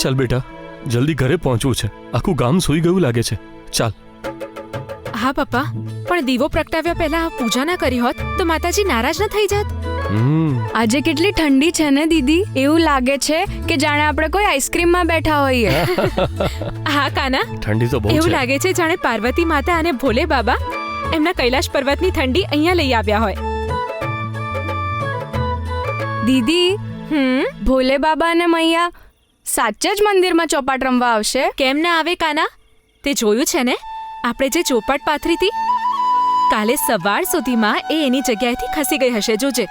ચાલ બેટા, જલ્દી ઘરે પહોંચવું છે. આખું ગામ સૂઈ ગયું લાગે છે. ચાલ. હા પપ્પા, પણ દીવો પ્રગટાવ્યા પહેલા પૂજા ના કરી હોત તો માતાજી નારાજ ન થઈ જાત. આજે કેટલી ઠંડી છે ને દીદી, એવું લાગે છે કે જાણે આપણે કોઈ આઈસ્ક્રીમમાં બેઠા હોઈએ. હા કાના, ઠંડી તો બહુ એવું છે. લાગે છે જાણે પાર્વતી માતા અને ભોલે બાબા એમના કૈલાશ પર્વતની ઠંડી અહીંયા લઈ આવ્યા હોય. દીદી, ભોલે બાબા અને મૈયા સાચે જ મંદિરમાં ચોપાટ રમવા આવશે? કેમ ના આવે કાના? તે જોયું છે ને આપણે જે ચોપાટ પાથરી હતી, કાલે સવાર સુધીમાં એ એની જગ્યાએથી ખસી ગઈ હશે. જોજે.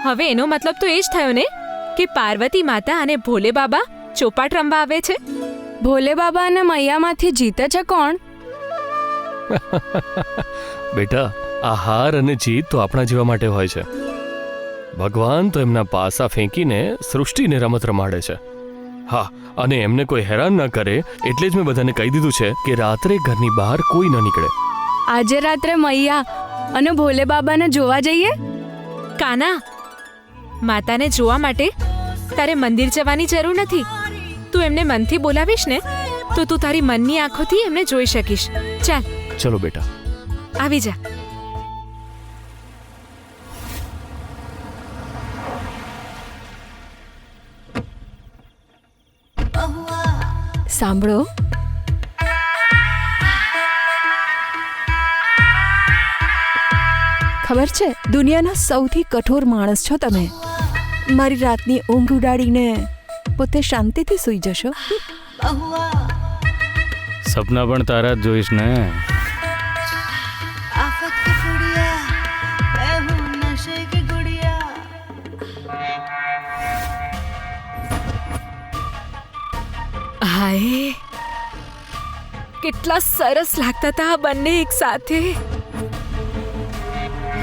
હવે એનો મતલબ તો એ જ થયો ને કે પાર્વતી માતા અને ભોલે બાબા ચોપાટ રમવા આવે છે. ભોલે બાબા અને મૈયામાંથી જીતે છે કોણ? બેટા, આ હાર અને જીત તો આપણા જેવા માટે હોય છે. ભગવાન તો એમના પાસા ફેંકીને સૃષ્ટિને રમત રમાડે છે. હા, અને એમને કોઈ હેરાન ન કરે એટલે જ મેં બધાને કહી દીધું છે કે રાત્રે ઘરની બહાર કોઈ ન નીકળે. આજે રાત્રે મૈયા અને ભોલે બાબાને જોવા જઈએ? કાના, માતાને જોવા માટે તારે મંદિર જવાની જરૂર નથી. તું એમને મનથી બોલાવીશ ને તો તું તારી મનની આંખોથી એમને જોઈ શકીશ. ચાલ. ચલો બેટા. આવી જા. સાંભળો, ખબર છે, દુનિયાના સૌથી કઠોર માણસ છો તમે. મારી રાતની ઊંઘ ઉડાડીને પોતે શાંતિથી સૂઈ જશો. સપના પણ તારા જ જોઈશ ને. હાય, કેટલા સરસ લાગતા હતા આ બંને એક સાથે.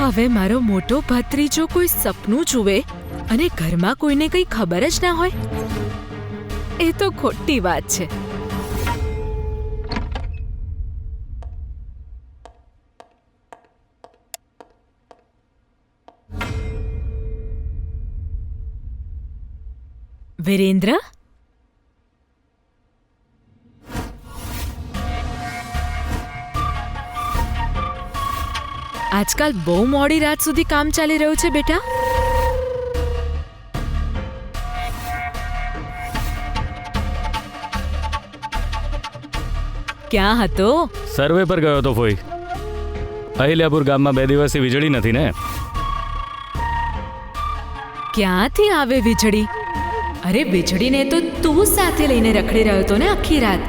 હવે મારો મોટો ભત્રીજો કોઈ સપનું જુએ અને ઘરમાં કોઈને કંઈ ખબર જ ના હોય, એ તો ખોટી વાત છે. વિરેન્દ્ર, આજકાલ બહુ મોડી રાત સુધી કામ ચાલી રહ્યું છે બેટા. ક્યાં હતો? સર્વે પર ગયો તો ફોઈ. અહિલ્યાપુર ગામમાં 2 દિવસથી વીજળી નથી ને. ક્યાંથી આવે વીજળી? અરે વીજળીને તો તું સાથે લઈને રખડી રહ્યો હતો ને આખી રાત.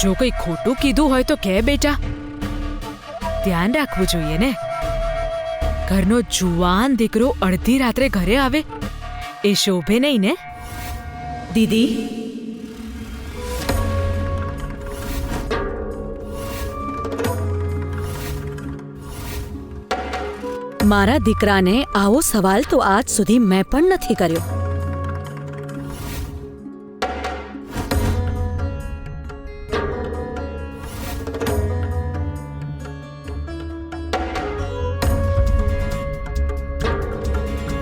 જો કંઈ ખોટું કીધું હોય તો કે બેટા. ધ્યાન રાખવું જોઈએ ને. ઘરનો જુવાન દીકરો અડધી રાત્રે ઘરે આવે એ શોભે નહીં ને. દીદી, મારા દીકરાને આવો સવાલ તો આજ સુધી મેં પણ નથી કર્યો.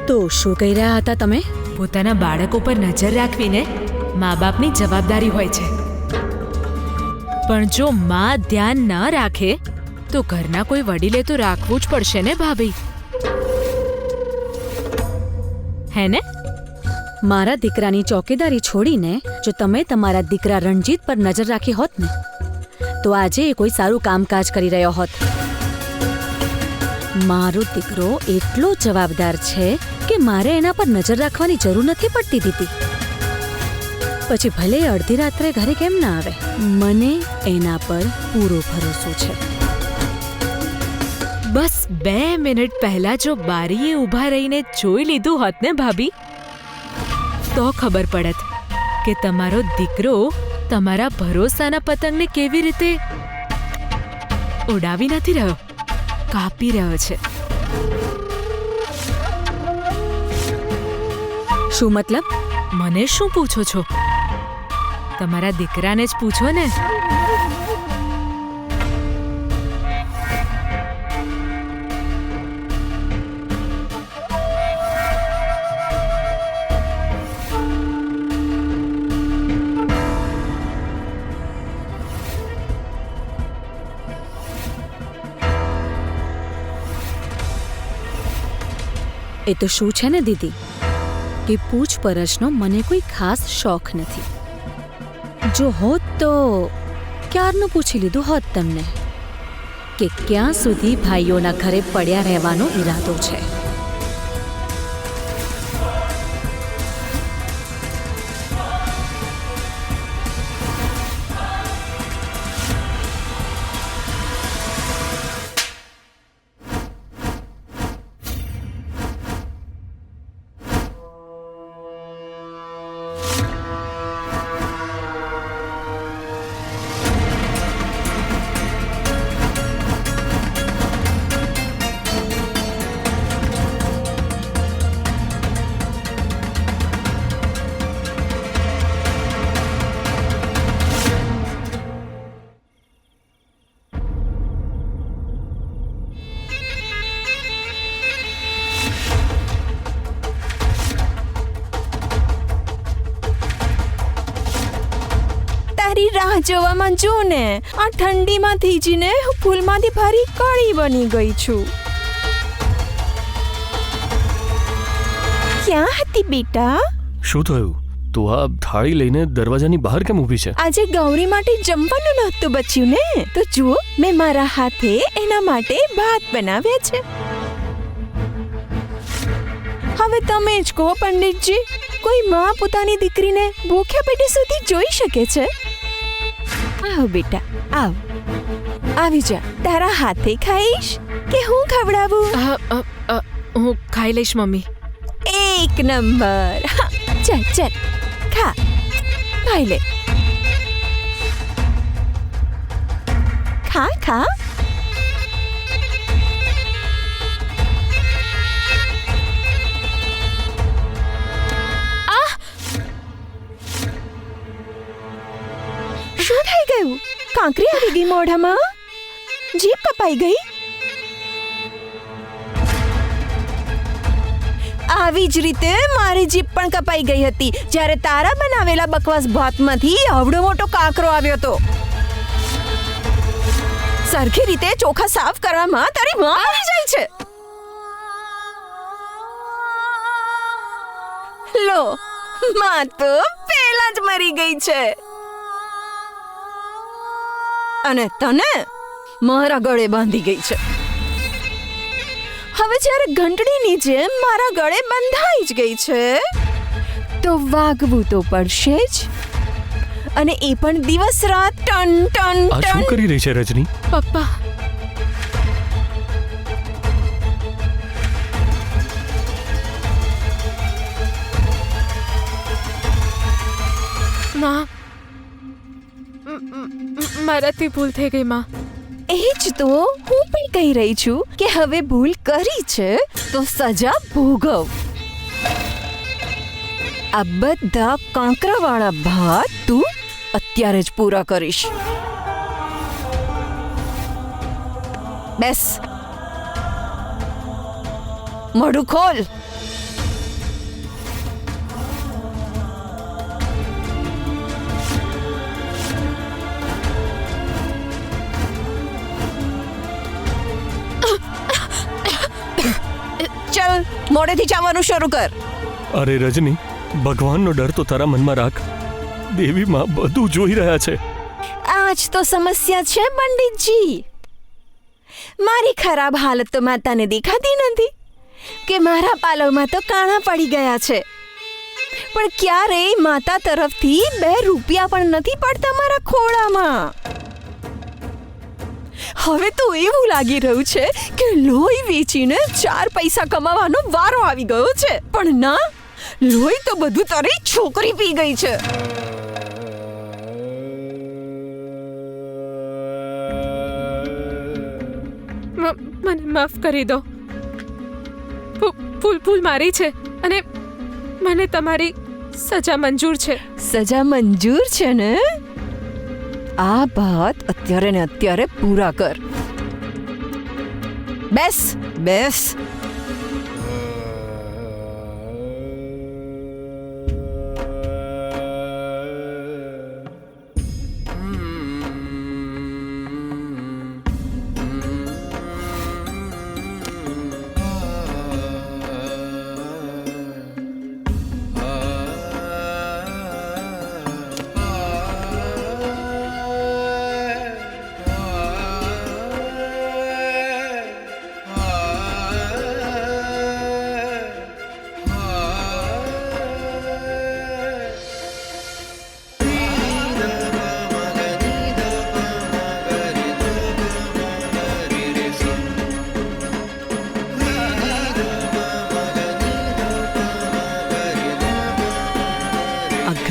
તો શું કહી રહ્યા હતા તમે? પોતાના બાળકો પર નજર રાખવીને મા બાપની જવાબદારી હોય છે. પણ જો મા ધ્યાન ન રાખે તો ઘરના કોઈ વડીલે તો રાખવું જ પડશે ને ભાભી. હે ને? મારા દીકરાની ચોકીદારી છોડીને જો તમે તમારા દીકરા રણજીત પર નજર રાખી હોત ને તો આજે એ કોઈ સારું કામકાજ કરી રહ્યો હોત. મારો દીકરો એટલો જવાબદાર છે કે મારે એના પર નજર રાખવાની જરૂર નથી પડતી દીદી. પછી ભલે અડધી રાત્રે ઘરે કેમ ના આવે, મને એના પર પૂરો ભરોસો છે. બસ 2 મિનિટ પહેલા જો બારીએ ઊભા રહીને જોઈ લીધું હોત ને ભાભી તો ખબર પડત કે તમારો દીકરો તમારા ભરોસાના પતંગને કેવી રીતે ઉડાવી નથી રહ્યો, કાપી રહ્યો છે. શું મતલબ? મને શું પૂછો છો? તમારા દીકરાને જ પૂછો ને. એ તો શું છે ને દીદી કે પૂછપરછનો મને કોઈ ખાસ શોખ નથી. જો હોત તો ક્યારનું પૂછી લીધું હોત તમને કે ક્યાં સુધી ભાઈઓના ઘરે પડ્યા રહેવાનો ઈરાદો છે. તારી રાહ જોવામાં જો ને આ ઠંડીમાં થીજીને હું ફૂલમાંથી ભારી કાળી બની ગઈ છું. ક્યાં હતી બેટા? શું થયું? તું આ થાળી લઈને દરવાજાની બહાર કેમ ઊભી છે? આજે ગૌરી માટે જમવાનું નહોતું બચ્યું ને, તો જુઓ મેં મારા હાથે એના માટે ભાત બનાવ્યા છે. હવે તમે જ કહો પંડિતજી, કોઈ માં પોતાની દીકરીને ભૂખ્યા પેટે સુધી જોઈ શકે છે? આવ બેટા આવ, આવી જા. તારા હાથે ખાઈશ કે હું ખવડાવું? હું ખાઈ લઈશ મમ્મી. એક નંબર. હા, ચાલ ચાલ ખા, ખાઈ લે. ખા ખા. શું થઈ ગયું? કાંકરી આવી ગઈ મોઢામાં? જીભ કપાઈ ગઈ? આવી જ રીતે મારી જીભ પણ કપાઈ ગઈ હતી જ્યારે તારા બનાવેલા બકવાસ ભાતમાંથી આવડો મોટો કાંકરો આવ્યો હતો. સરખી રીતે ચોખા સાફ કરવામાં તારી માં આવી જાય છે. લો, માં તો પહેલા જ મરી ગઈ છે અને તને મારા ગળે બાંધી ગઈ છે. હવે જ્યારે ઘંટડીની જેમ મારા ગળે બંધાઈ જ ગઈ છે તો વાગવું તો પડશે જ, અને એ પણ દિવસ રાત ટન ટન આ શું ટન. કરી રહી છે રજની? પપ્પા, માં, મારાથી ભૂલ થઈ ગઈ માં. એ જ તો હું પણ કહી રહી છું કે હવે ભૂલ કરી છે તો સજા ભોગવ. આ બધા કાંકરાવાળા ભાત તું અત્યારે જ પૂરા કરીશ. બેસ, મોઢું ખોલ. ચલ, મોડેથી ચાવવાનું શરૂ કર. અરે રજની, ભગવાનનો ડર તો તારા મનમાં રાખ. દેવી માં બધું જોઈ રહ્યા છે. આજ તો સમસ્યા છે પંડિતજી. મારી ખરાબ હાલત તો માતાને દેખાતી નથી કે મારા પાલવમાં તો કાણા પડી ગયા છે, પણ ક્યારેય માતા તરફથી 2 રૂપિયા પણ નથી પડતા મારા ખોળામાં. હવે તો એવું લાગી રહ્યું છે કે લોહી વેચીને 4 પૈસા કમાવાનો વારો આવી ગયો છે, પણ ના, લોહી તો બધું તારી છોકરી પી ગઈ છે. મને માફ કરી દો. ભૂલ મારી છે અને મને તમારી સજા મંજૂર છે. સજા મંજૂર છે ને? આ ભાત અત્યારે ને અત્યારે પૂરા કર. બેસ બેસ.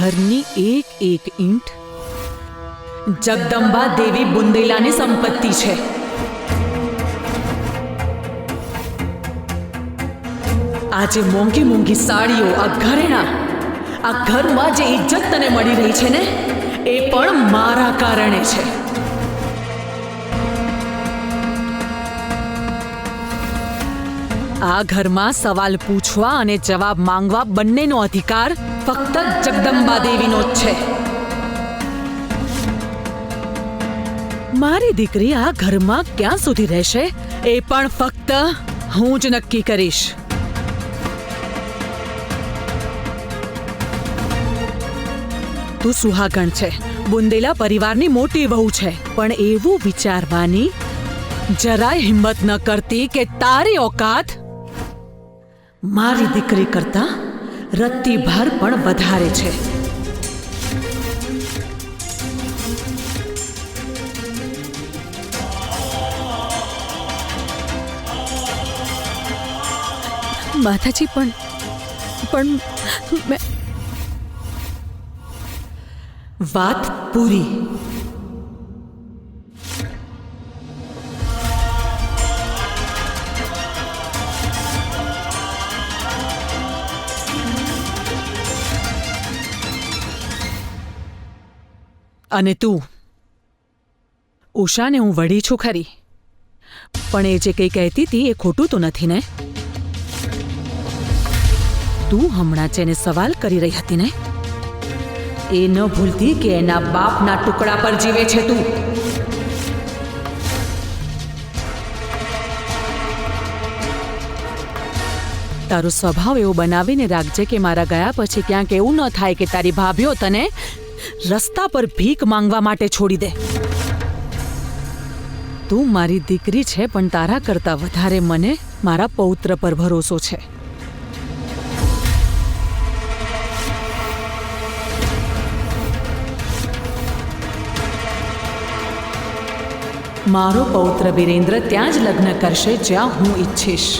ઘરની એક એક ઈંટ જગદંબા દેવી બુંદેલાની સંપત્તિ છે. આજે મોંઘી મોંઘી સાડીઓ, આ ઘરેણાં, આ ઘરમાં જે ઇજ્જત તને મળી રહી છે ને, એ પણ મારા કારણે છે. આ ઘરમાં સવાલ પૂછવા અને જવાબ માંગવા બંનેનો અધિકાર ફક્ત જગદંબા દેવીનો જ છે. મારી દીકરી આ ઘરમાં ક્યાં સુધી રહેશે એ પણ ફક્ત હું જ નક્કી કરીશ. તું સુહાગણ છે, બુંદેલા પરિવારની મોટી વહુ છે, પણ એવું વિચારવાની જરાય હિંમત ન કરતી કે તારી ઓકાત મારી દીકરી કરતા રત્તીભર પણ વધારે છે. માતાજી પણ વાત પૂરી. અને તું, ઉષાને હું વળી છું ખરી, પણ એ જે કંઈ કહેતી હતી એ ખોટું તો નથી ને? તું હમણાં જેને સવાલ કરી રહી હતી ને, એ ન ભૂલતી કે એના બાપના ટુકડા પર જીવે છે તું. તારો સ્વભાવ એવો બનાવીને રાખજે કે મારા ગયા પછી ક્યાંક એવું ન થાય કે તારી ભાભીઓ તને રસ્તા પર ભીખ માંગવા માટે છોડી દે. તું મારી દીકરી છે, પણ તારા કરતાં વધારે મને મારા પૌત્ર પર ભરોસો છે. મારો પૌત્ર વિરેન્દ્ર ત્યાં જ લગ્ન કરશે જ્યાં હું ઈચ્છીશ.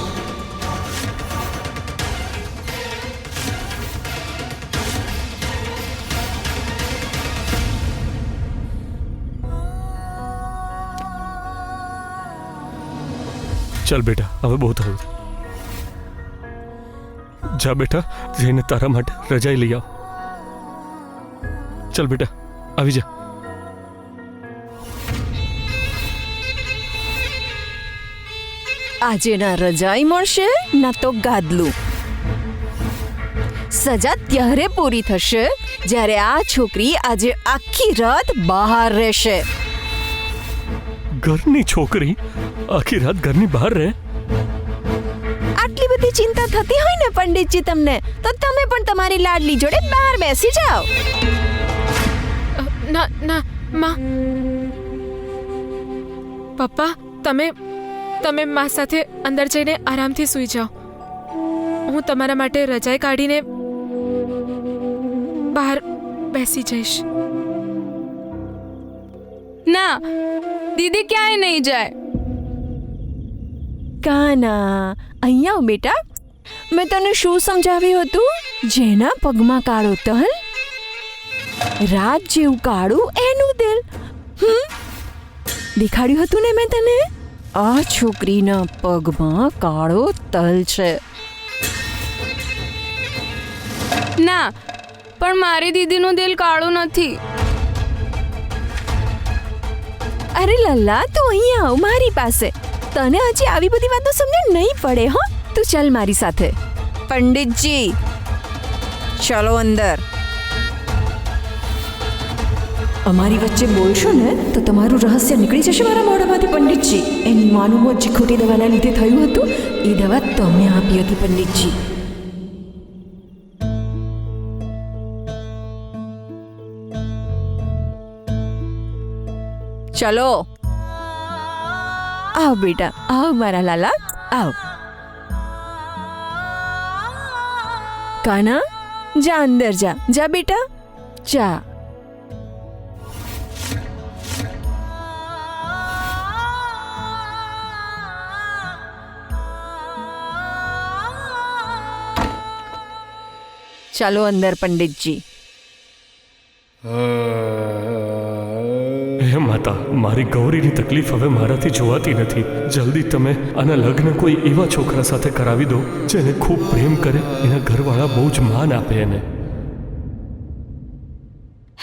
ચાલ બેટા, હવે બહુ થયું. જા બેટા, જઈને તારા માટે રજાઈ લઈ આવ. ચાલ બેટા, આવી જા. આજે ના રજાઈ મળશે ના તો ગાદલું. સજા ત્યારે પૂરી થશે જ્યારે આ છોકરી આજે આખી રાત બહાર રહેશે. ઘરની છોકરી આખી રાત ઘરની બહાર રહે? આટલી બધી ચિંતા થતી હોય ને પંડિતજી તમને, તો તમે પણ તમારી લાડલી જોડે બહાર બેસી જાઓ. ના ના માં, પપ્પા તમે મા સાથે અંદર જઈને આરામથી સૂઈ જાઓ. હું તમારા માટે રજાઈ કાઢીને બહાર બેસી જઈશ. ના, દીદી ક્યાંય નહીં જાય. કાના, અહીંયા આવ બેટા. મેં તને શું સમજાવ્યું હતું? જેના પગમાં કાળો તલ, રાત જેવું કાળું એનું દિલ. દેખાડ્યું હતું ને મેં તને? આ છોકરીના પગમાં કાળો તલ છે. ના, પણ મારી દીદીનું દિલ કાળું નથી. અરે લલ્લા, તું અહીંયા આવ મારી પાસે. તને હજી આવી બધી વાતો સમજણ નહીં પડે. હો, તું ચાલ મારી સાથે. પંડિતજી, ચલો અંદર. અમારી વચ્ચે બોલશો ને તો તમારું રહસ્ય નીકળી જશે મારા મોઢામાંથી. પંડિતજી, એની માનું મોત જે ખોટી દવાના લીધે થયું હતું, એ દવા તમે આપી હતી પંડિતજી. ચલો આવ બેટા, આવ મારા લાલા, આવ. કાના, જા અંદર જા. જા બેટા, જા. ચાલો અંદર પંડિતજી. હે માતા, મારી ગૌરીની તકલીફ હવે મારાથી જોવાતી નથી. જલ્દી તમે આના લગ્ન કોઈ એવા છોકરા સાથે કરાવી દો જેને ખૂબ પ્રેમ કરે, એના ઘરવાળા બહુ જ માન આપે એને.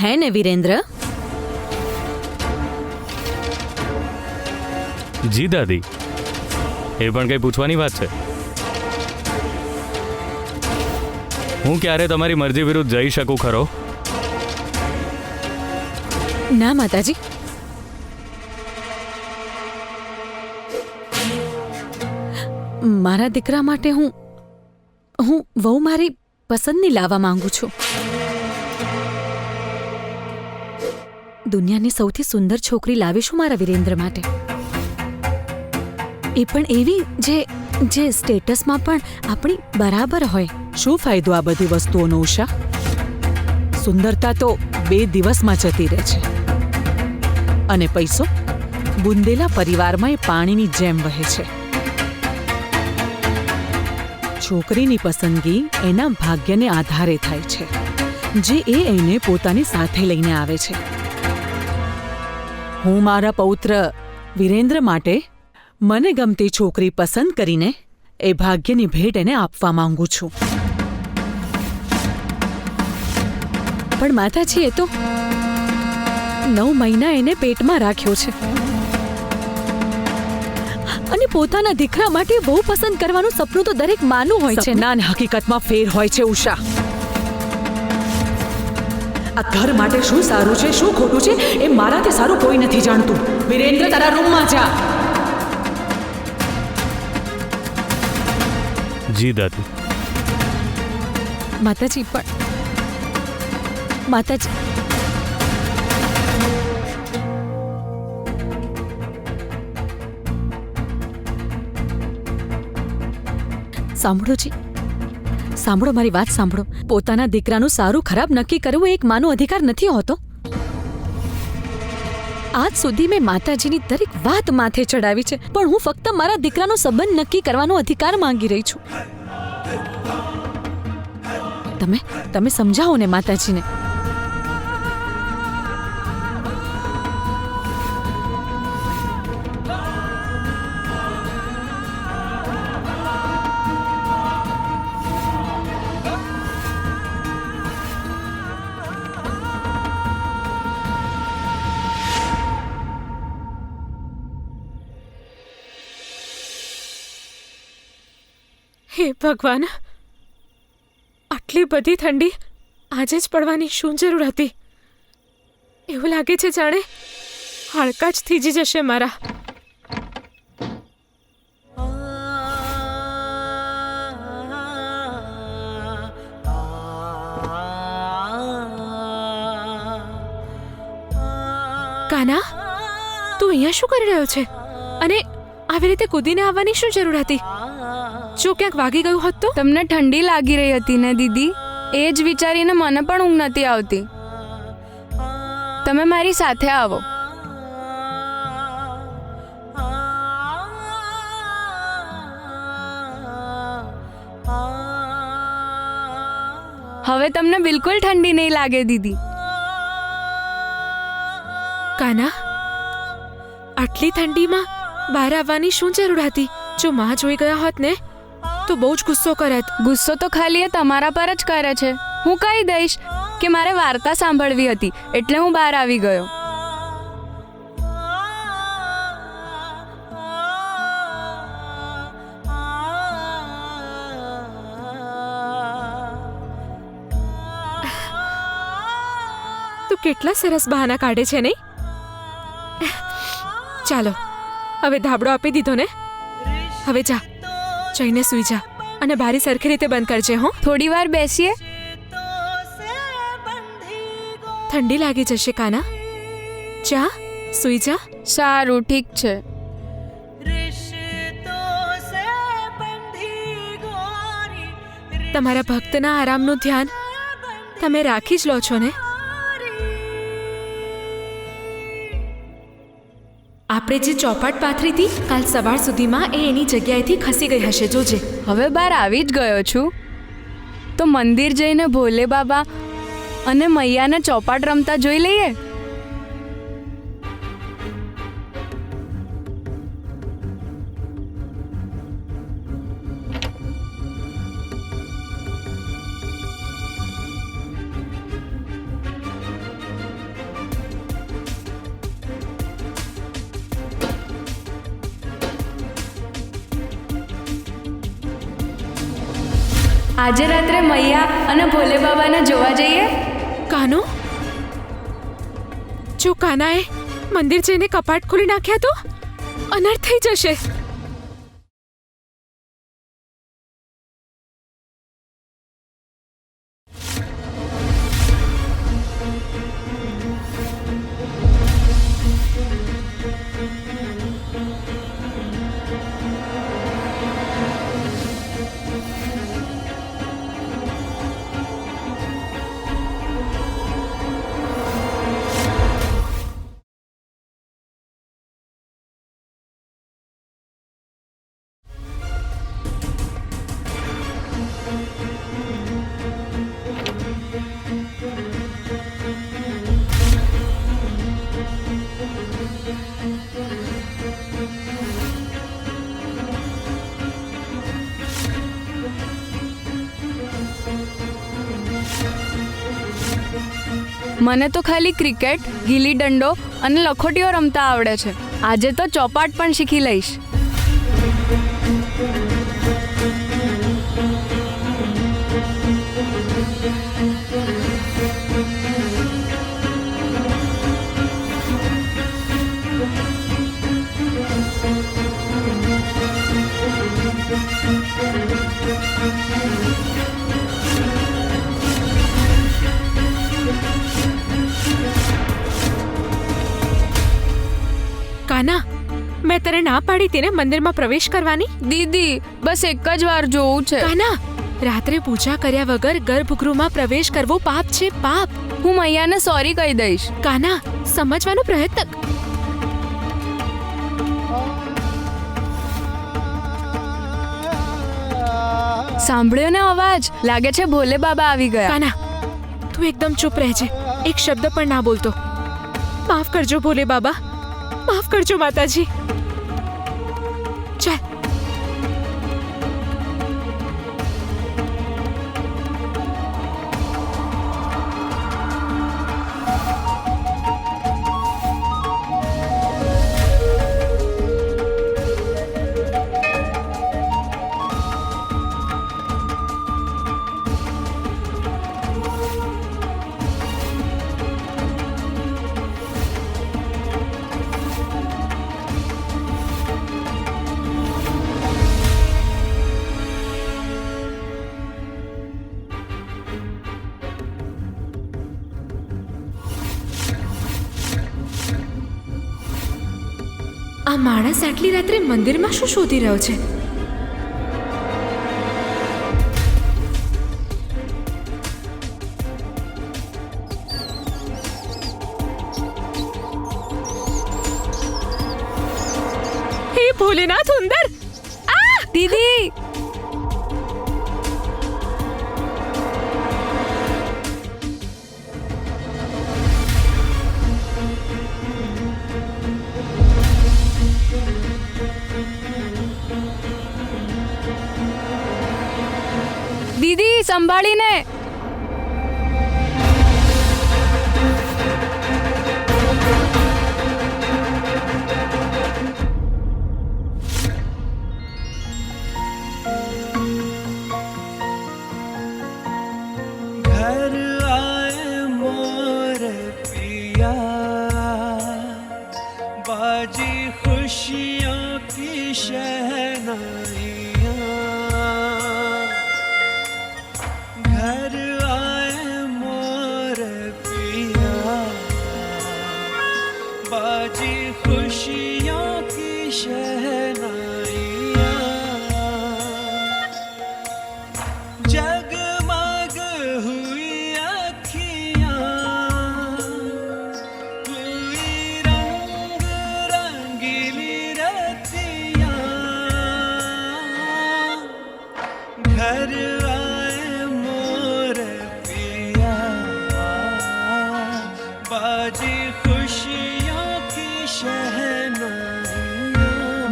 હે ને વિરેન્દ્ર? જી દાદી, એ પણ કંઈ પૂછવાની વાત છે? હું ક્યારે તમારી મરજી વિરુદ્ધ જઈ શકું ખરો? ના માતાજી, મારા દીકરા માટે હું વહુ મારી પસંદની લાવવા માંગુ છું. દુનિયાની સૌથી સુંદર છોકરી લાવીશું મારા વિરેન્દ્ર માટે, એ પણ એવી જે સ્ટેટસમાં પણ આપણી બરાબર હોય. શું ફાયદો આ બધી વસ્તુઓનો ઉષા? સુંદરતા તો 2 દિવસમાં જતી રહે છે અને પૈસો બુંદેલા પરિવારમાં એ પાણીની જેમ વહે છે. છોકરીની પસંદગી એના ભાગ્યને આધારે થાય છે, જે એને પોતાની સાથે લઈને આવે છે. હું મારા પૌત્ર વિરેન્દ્ર માટે મને ગમતી છોકરી પસંદ કરીને એ ભાગ્યની ભેટ એને આપવા માંગુ છું. પણ માતાજી, એ તો 9 મહિના એને પેટમાં રાખ્યો છે અને પોતાના દીકરા માટે બહુ પસંદ કરવાનું સપનું તો દરેક માનું હોય છે. સપના અને હકીકતમાં ફેર હોય છે ઉષા. આ ઘર માટે શું સારું છે, શું ખોટું છે, એ મારાથી સારું કોઈ નથી જાણતું. વિરેન્દ્ર, તારા રૂમમાં જા. જી દાદી. માતાજી, પણ માતાજી, સાંભળો જી, સાંભળો, મારી વાત સાંભળો. પોતાના દીકરાનું સારું ખરાબ નક્કી કરવું એક માનો અધિકાર નથી હોતો. આજ સુધી મેં માતાજીની દરેક વાત માથે ચડાવી છે, પણ હું ફક્ત મારા દીકરાનો સંબંધ નક્કી કરવાનો અધિકાર માંગી રહી છું. તમે સમજાવો ને માતાજીને. હે ભગવાન, આટલી બધી ઠંડી આજે જ પડવાની શું જરૂર હતી? એવું લાગે છે જાણે હાડકાં જ થીજી જશે મારા. કાના, તું અહીંયા શું કરી રહ્યો છે? અને આવી રીતે કૂદીને આવવાની શું જરૂર હતી? જો ક્યાંક વાગી ગયું હોત તો? તમને ઠંડી લાગી રહી હતી ને દીદી, એ જ વિચારીને મને પણ ઊંઘ નથી આવતી. તમે મારી સાથે આવો. હવે તમને બિલકુલ ઠંડી નહીં લાગે દીદી. કાના, આટલી ઠંડીમાં બહાર આવવાની શું જરૂર હતી? જો માં જોઈ ગયા હોત ને તો બહુ જ ગુસ્સો કરત. ગુસ્સો તો ખાલી એ તમારા પર જ કરે છે. હું કહી દઈશ કે મારે વાર્તા સાંભળવી હતી એટલે હું બહાર આવી ગયો. તું કેટલા સરસ બહાના કાઢે છે નહીં? ચાલો, હવે ધાબળો આપી દીધો ને, હવે જા, જઈને સૂઈ જા અને બારી સરખી રીતે બંધ કરજે. હો, થોડી વાર બેસીએ. ઠંડી લાગી જશે કાના. જા, સૂઈ જા. સારું, ઠીક છે. તમારા ભક્તના આરામનું ધ્યાન તમે રાખી જ લો છો ને. આપણે જે ચોપાટ પાથરી હતી, કાલ સવાર સુધીમાં એ એની જગ્યાએથી ખસી ગઈ હશે, જોજે. હવે બહાર આવી જ ગયો છું તો મંદિર જઈને ભોલે બાબા અને મૈયાને ચોપાટ રમતા જોઈ લઈએ. આજે રાત્રે મૈયા અને ભોલે બાબાને જોવા જઈએ. કાનો, જો કાનાએ મંદિર જઈને કપાટ ખોલી નાખ્યા તો અનર્થ થઈ જશે. મને તો ખાલી ક્રિકેટ, ગીલી દંડો અને લખોટીઓ રમતા આવડે છે. આજે તો ચોપાટ પણ શીખી લઈશ. કાના, મેં તને ના પાડી તેને મંદિરમાં પ્રવેશ કરવાની. દીદી, બસ એક જ વાર જોવું છે. કાના, રાત્રે પૂજા કર્યા વગર ગર્ભગૃહમાં પ્રવેશ કરવો પાપ છે, પાપ. હું મૈયાને સોરી કહી દઈશ. કાના, સમજવાનો પ્રયત્ન. સાંભળ્યો ને અવાજ? લાગે છે ભોલે બાબા આવી ગયા. કાના, તું એકદમ ચૂપ રહેજે, એક શબ્દ પણ ના બોલતો. માફ કરજો ભોલે બાબા, માફ કરજો માતાજી. ચાલ. આ માણસ આટલી રાત્રે મંદિરમાં શું શોધી રહ્યો છે? હે ભોલેનાથ ઉંદર! દીદી, દીદી સંભાળીને. घर आए मोर पिया बाजी खुशियों की शहनाइयाँ घर आए मोर पिया बाजी खुशियों की शहनाइयाँ जगमग हुई अखियाँ हुई रंग रंगीली रतियाँ घर आए मोर पिया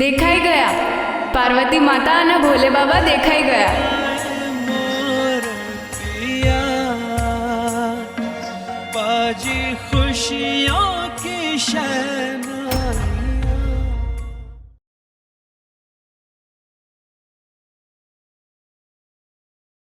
દેખાઈ ગયા. પાર્વતી માતા અને ભોલે બાબા દેખાઈ ગયા. मोर पिया बाजी खुशियों